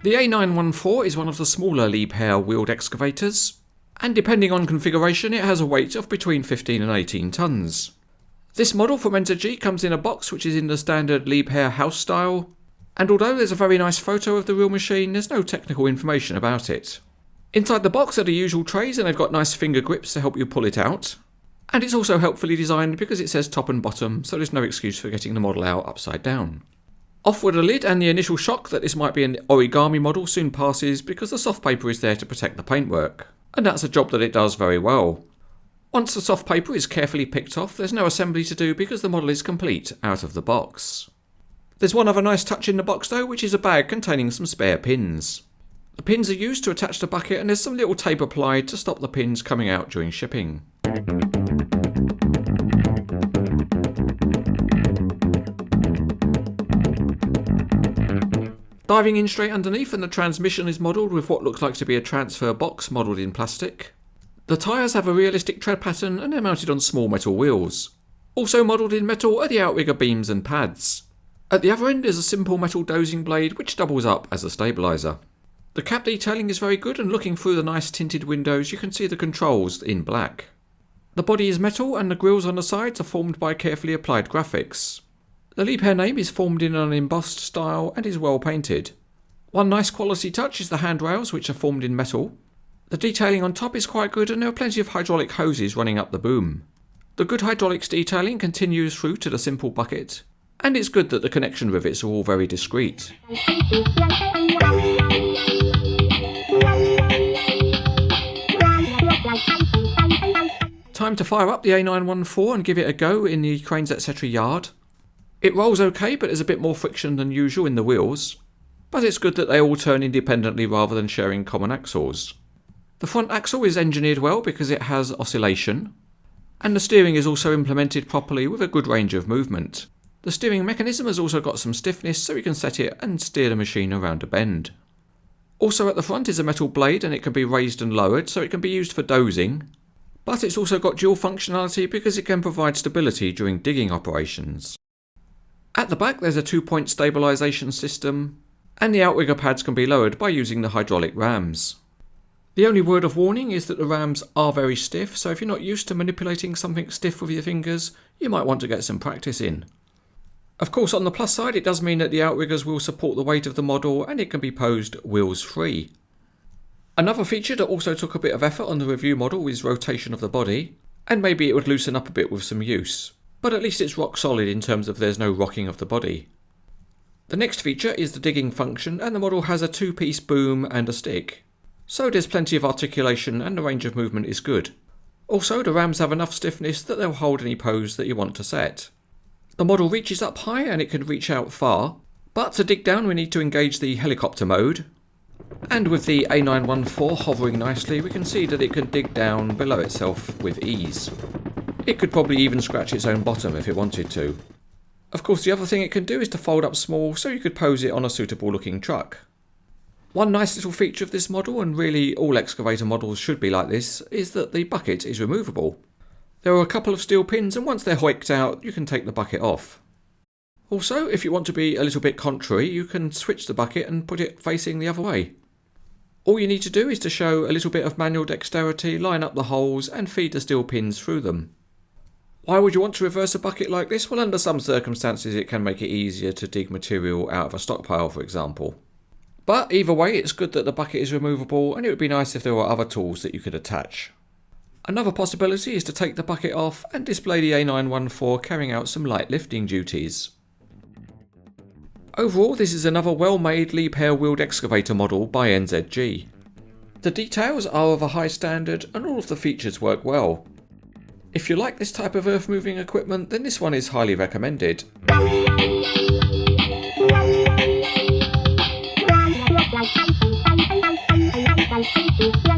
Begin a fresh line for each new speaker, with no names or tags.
The A914 is one of the smaller Liebherr wheeled excavators, and depending on configuration it has a weight of between 15 and 18 tonnes. This model from NZG comes in a box which is in the standard Liebherr house style, and although there's a very nice photo of the real machine, there's no technical information about it. Inside the box are the usual trays, and they've got nice finger grips to help you pull it out. And it's also helpfully designed because it says top and bottom, so there's no excuse for getting the model out upside down. Off with the lid, and the initial shock that this might be an origami model soon passes because the soft paper is there to protect the paintwork, and that's a job that it does very well. Once the soft paper is carefully picked off, there's no assembly to do because the model is complete out of the box. There's one other nice touch in the box though, which is a bag containing some spare pins. The pins are used to attach the bucket, and there's some little tape applied to stop the pins coming out during shipping. Diving in straight underneath, and the transmission is modelled with what looks like to be a transfer box modelled in plastic. The tyres have a realistic tread pattern and they're mounted on small metal wheels. Also modelled in metal are the outrigger beams and pads. At the other end is a simple metal dozing blade which doubles up as a stabiliser. The cap detailing is very good, and looking through the nice tinted windows you can see the controls in black. The body is metal and the grills on the sides are formed by carefully applied graphics. The Liebherr name is formed in an embossed style and is well painted. One nice quality touch is the handrails, which are formed in metal. The detailing on top is quite good, and there are plenty of hydraulic hoses running up the boom. The good hydraulics detailing continues through to the simple bucket, and it's good that the connection rivets are all very discreet. Time to fire up the A914 and give it a go in the CranesEtcTV yard. It rolls okay, but there's a bit more friction than usual in the wheels, but it's good that they all turn independently rather than sharing common axles. The front axle is engineered well because it has oscillation, and the steering is also implemented properly with a good range of movement. The steering mechanism has also got some stiffness, so you can set it and steer the machine around a bend. Also at the front is a metal blade, and it can be raised and lowered, so it can be used for dozing, but it's also got dual functionality because it can provide stability during digging operations. At the back there's a 2-point stabilisation system, and the outrigger pads can be lowered by using the hydraulic rams. The only word of warning is that the rams are very stiff, so if you're not used to manipulating something stiff with your fingers, you might want to get some practice in. Of course, on the plus side, it does mean that the outriggers will support the weight of the model, and it can be posed wheels free. Another feature that also took a bit of effort on the review model is rotation of the body, and maybe it would loosen up a bit with some use, but at least it's rock solid in terms of there's no rocking of the body. The next feature is the digging function, and the model has a 2-piece boom and a stick, so there's plenty of articulation and the range of movement is good. Also, the rams have enough stiffness that they'll hold any pose that you want to set. The model reaches up high and it can reach out far, but to dig down we need to engage the helicopter mode. And with the A914 hovering nicely, we can see that it can dig down below itself with ease. It could probably even scratch its own bottom if it wanted to. Of course, the other thing it can do is to fold up small, so you could pose it on a suitable looking truck. One nice little feature of this model, and really all excavator models should be like this, is that the bucket is removable. There are a couple of steel pins, and once they're hoiked out, you can take the bucket off. Also, if you want to be a little bit contrary, you can switch the bucket and put it facing the other way. All you need to do is to show a little bit of manual dexterity, line up the holes and feed the steel pins through them. Why would you want to reverse a bucket like this? Well, under some circumstances it can make it easier to dig material out of a stockpile, for example. But either way, it's good that the bucket is removable, and it would be nice if there were other tools that you could attach. Another possibility is to take the bucket off and display the A914 carrying out some light lifting duties. Overall, this is another well-made Liebherr wheeled excavator model by NZG. The details are of a high standard and all of the features work well. If you like this type of earth-moving equipment, then this one is highly recommended.
Yeah.